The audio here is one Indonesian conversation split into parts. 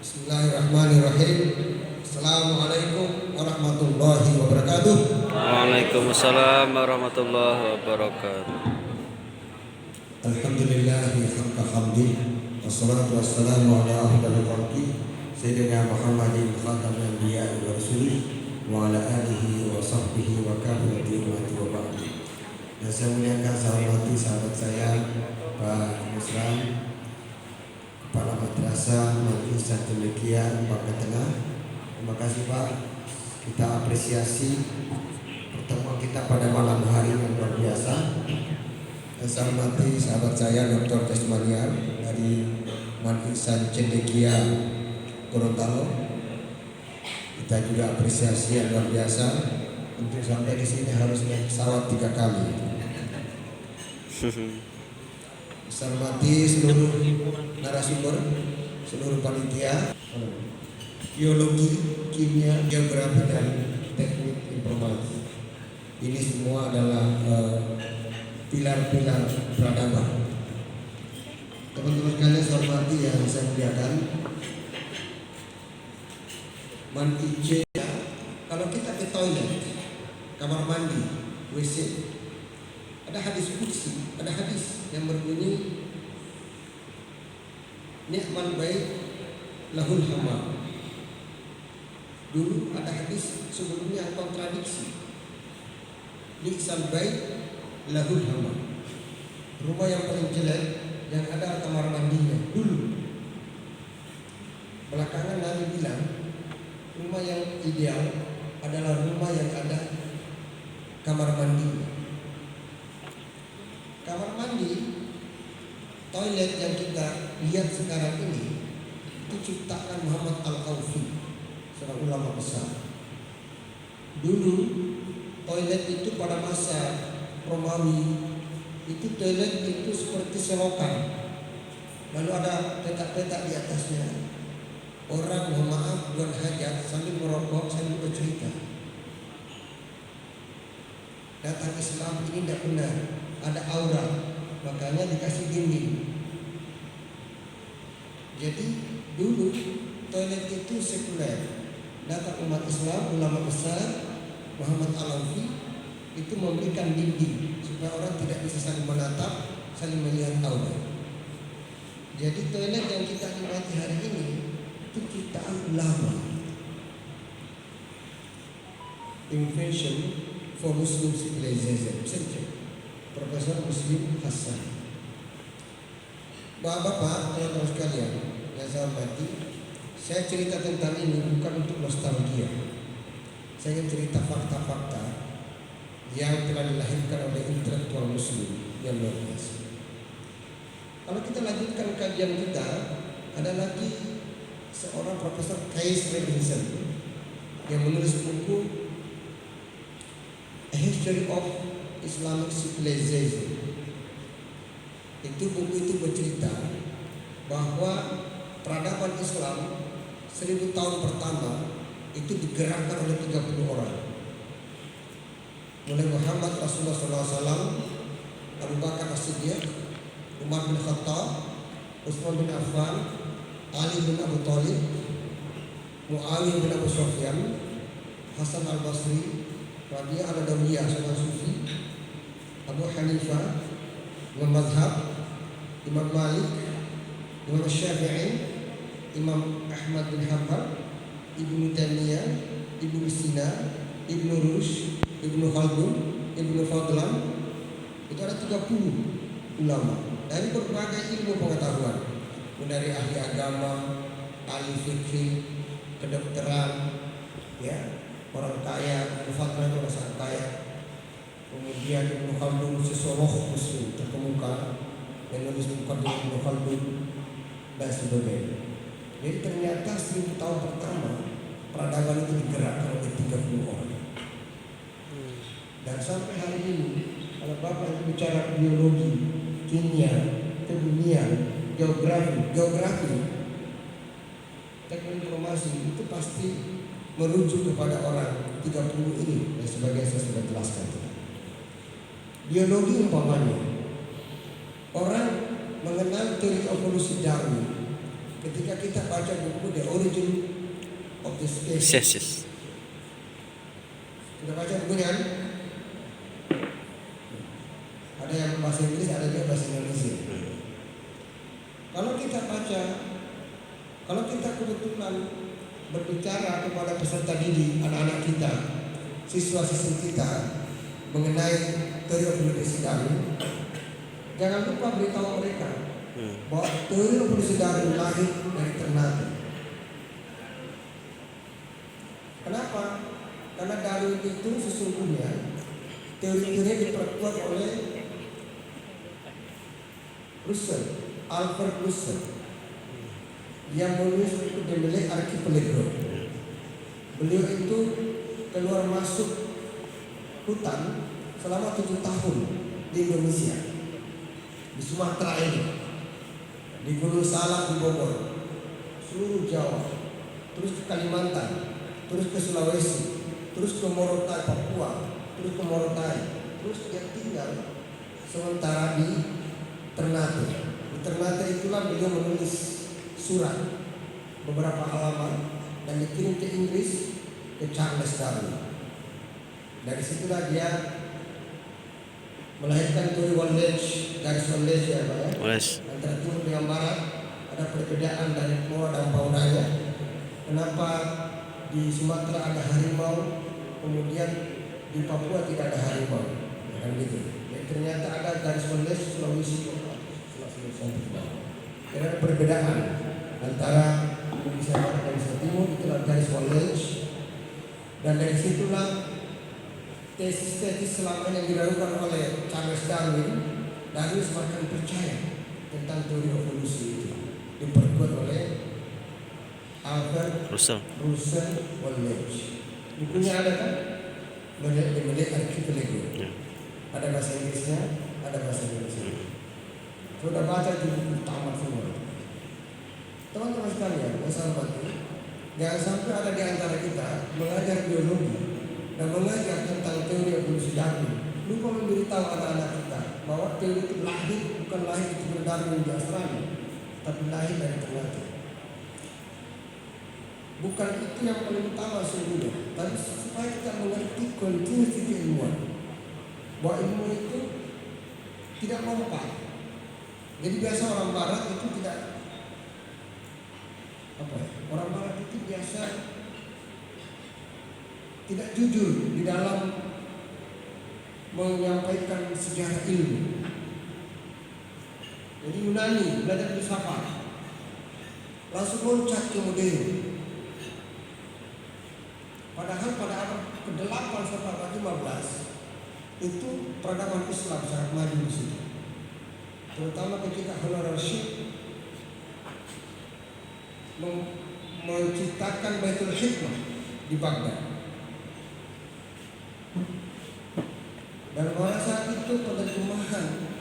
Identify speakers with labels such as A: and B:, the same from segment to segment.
A: Bismillahirrahmanirrahim. Assalamualaikum warahmatullahi wabarakatuh.
B: Waalaikumsalam warahmatullahi wabarakatuh.
A: Alhamdulillahi haqqa hamdi wassalatu wassalamu ala afdalil khalqi sayyidina Muhammadin khatamil anbiya'i wa rasulih wa ala alihi wa sahbihi wa kafatil ummati wa ba'd. Dan saya muliakan sahabat saya Pak Musram, Kepala Madrasah Majelis Cendekia Bangka Tengah. Terima kasih Pak. Kita apresiasi pertemuan kita pada malam hari yang luar biasa. Dan saya hormati sahabat saya Dr. Tesmaniar dari Majelis Cendekia Gorontalo. Kita juga apresiasi yang luar biasa. Untuk sampai di sini harus naik pesawat 3 kali. Saya hormati seluruh narasumber, seluruh panitia, biologi, kimia, geografi, dan teknik informasi. Ini semua adalah pilar-pilar peradaban. Teman-teman sekalian saya hormati yang saya muliakan. Mandi C, kalau kita ke toilet, kamar mandi, WC, ada hadis qudsi, ada hadis yang berbunyi ni'mal bait lahul hamam. Dulu ada hadis sebelumnya kontradiksi. Ni'sal bait lahul hamam. Rumah yang paling jelek yang ada kamar mandinya dulu. Belakangan Nabi bilang rumah yang ideal adalah rumah yang ada kamar mandinya. Kamar mandi, toilet yang kita lihat sekarang ini itu ciptaan Muhammad Al-Kaufi, seorang ulama besar. Dulu toilet itu pada masa Romawi itu toilet itu seperti selokan, lalu ada petak-petak di atasnya. Orang mohon maaf buat hajat sambil merokok sambil bercerita. Datang Islam ini tidak benar, ada aura, makanya dikasih dinding. Jadi dulu toilet itu sekuler. Datang umat Islam, ulama besar Muhammad Al-Kaufi itu memberikan dinding supaya orang tidak bisa saling menatap, saling melihat aura. Jadi toilet yang kita nikmati hari ini itu ciptaan ulama. Invention for Muslim civilization. Profesor Muslim Hasan. Bapak-bapak, teman-teman sekalian yang saya hormati, saya cerita tentang ini bukan untuk nostalgia. Saya ingin cerita fakta-fakta yang telah dilahirkan oleh intelektual Muslim yang luar biasa. Kalau kita lanjutkan kajian kita, ada lagi seorang Profesor Qais Robinson yang menulis buku A History of Islamic Civilization. Itu buku itu bercerita bahwa peradaban Islam 1000 tahun pertama itu digerakkan oleh 30 orang. Mulai Muhammad Rasulullah SAW, Abu Bakar As-Siddiq, Umar bin Khattab, Utsman bin Affan, Ali bin Abu Thalib, Muawiyah bin Abu Sufyan, Hasan Al-Basri, Rabi'ah Al-Adawiyah seorang sufi, Abu Hanifah, Imam Mazhab, Imam Malik, Imam Syafi'i, Imam Ahmad bin Hanbal, Ibnu Taimiyah, Ibnu Sina, Ibnu Rushd, Ibnu Khaldun, Ibnu Fadlan. Itu ada 30 ulama dari berbagai ilmu pengetahuan, dari ahli agama, ahli fikih, kedokteran, ya, orang kaya. Ibnu Fadlan itu orang sangat kaya. Kemudian Ibnu Khaldun, sosiolog Muslim terkemuka, menulis Muqaddimah Ibnu Khaldun dan sebagainya. Jadi ternyata 1000 tahun pertama peradaban itu digerakkan oleh 30 orang. Dan sampai hari ini kalau Bapak itu bicara biologi, kimia, kebumian, geografi, teknik informasi itu pasti merujuk kepada orang 30 ini dan sebagai saya sudah jelaskan. Biologi umpamanya, orang mengenal teori evolusi Darwin ketika kita baca buku The Origin of the Species,
B: Yes.
A: kita baca bukunya kan? Ada yang bahasa Inggris, ada yang bahasa Indonesia. Kalau kita baca, kalau kita kebetulan berbicara kepada peserta didik, anak-anak kita, siswa-siswi kita mengenai teori evolusi Darwin, jangan lupa beritahu mereka bahwa teori evolusi Darwin lahir dari ternate. Kenapa? Karena Darwin itu sesungguhnya teori-teorinya diperkuat oleh Russell, Alfred Russell, yang menulis buku The Malay Archipelago. Beliau itu keluar masuk hutan selama 7 tahun di Indonesia, di Sumatera ini, di Gunung Salak, di Bogor, seluruh Jawa, terus ke Kalimantan, terus ke Sulawesi, terus ke Morotai, Papua, terus ke Morotai, terus dia tinggal sementara di Ternate. Di Ternate itulah beliau menulis surat beberapa halaman dan dikirim ke Inggris, ke Charles Darwin. Dari situlah dia melahirkan teori one ledge, garis one ledge ya Pak ya.
B: Yes.
A: Antara timur dengan barat ada perbedaan dari flora dan faunanya. Kenapa di Sumatera ada harimau, kemudian di Papua tidak ada harimau, kan gitu. Ya, ternyata ada garis one ledge Sulawesi ada perbedaan antara Indonesia Barat dan Indonesia Timur, itulah garis one ledge. Dan dari situlah tesis-tesis selama yang dilakukan oleh Charles Darwin semakin percaya tentang teori evolusi itu, diperkuat oleh Alfred
B: Russell.
A: Wallace. Bukunya ada kan? The Malay Archipelago. Ada bahasa Inggrisnya, ada bahasa Indonesia. Sudah baca di buku tamat semua. Teman-teman sekalian, yang saya hormati, jangan sampai ada di antara kita mengajar biologi dan mengajar tentang teori evolusi Darwin, lupa memberitahu anak-anak kita bahwa teori itu bukan lahir di Darwin di Australia, tapi lahir dari Ternate. Bukan itu yang paling utama sesungguhnya, tapi supaya kita mengerti kontinuitas ilmuwan, bahwa ilmu itu tidak lompat. Jadi biasa orang Barat itu orang Barat itu biasa tidak jujur di dalam menyampaikan sejarah ilmu. Jadi Yunani belajar filsafat, langsung loncat ke modern. Padahal pada abad ke-8 sampai abad 15 itu peradaban Islam sangat maju di situ. Terutama ketika Harun al-Rashid menciptakan Baitul Hikmah di Baghdad. Dan pada saat itu penerjemahan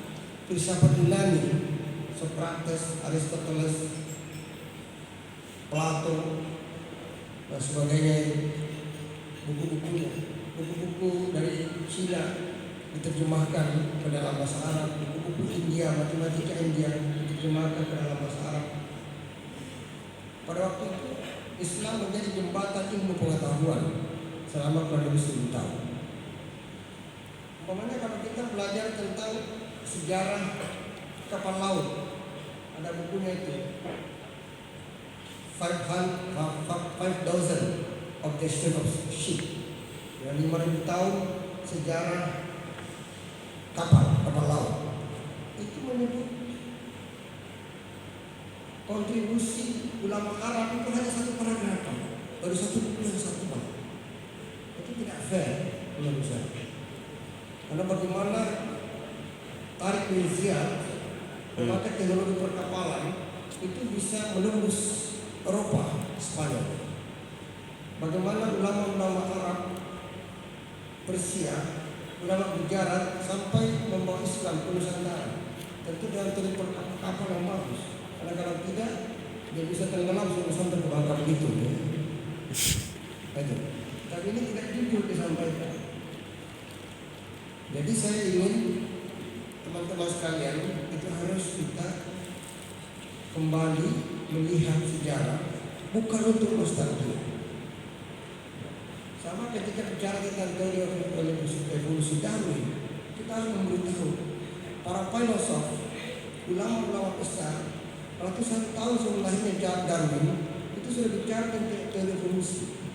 A: filsafat Yunani, Socrates, Aristoteles, Plato dan sebagainya, buku-buku dari Cina diterjemahkan ke dalam bahasa Arab, buku-buku India, matematika India diterjemahkan ke dalam bahasa Arab. Pada waktu itu Islam menjadi jembatan ilmu pengetahuan selama kurang lebih 1000 tahun. Umpamanya kalau kita belajar tentang sejarah kapal laut, ada bukunya itu 5,000 of the history of ship, 5.000 tahun sejarah kapal laut. Itu menyebut kontribusi ulama Arab itu hanya satu paragraf, baru satu buku yang satu bab. Itu tidak fair menurut saya. Karena bagaimana Tariq bin Ziyad memakai teknologi perkapalan itu bisa menembus Eropa, Spanyol. Bagaimana ulama-ulama Arab, Persia, ulama Gujarat sampai membawa Islam ke Nusantara. Tentu dengan teknologi kapal yang bagus. Karena kalau tidak, dia bisa tenggelam sampai ke Bangka begitu. Tapi ini tidak jujur disampaikan. Jadi saya ingin teman-teman sekalian itu harus kita kembali melihat sejarah bukan untuk nostalgia. Sama ketika bicara tentang teori evolusi Darwin, kita harus memberitahu para filosof, ulama-ulama besar ratusan tahun sebelum lahirnya Darwin itu sudah bicara tentang teori evolusi.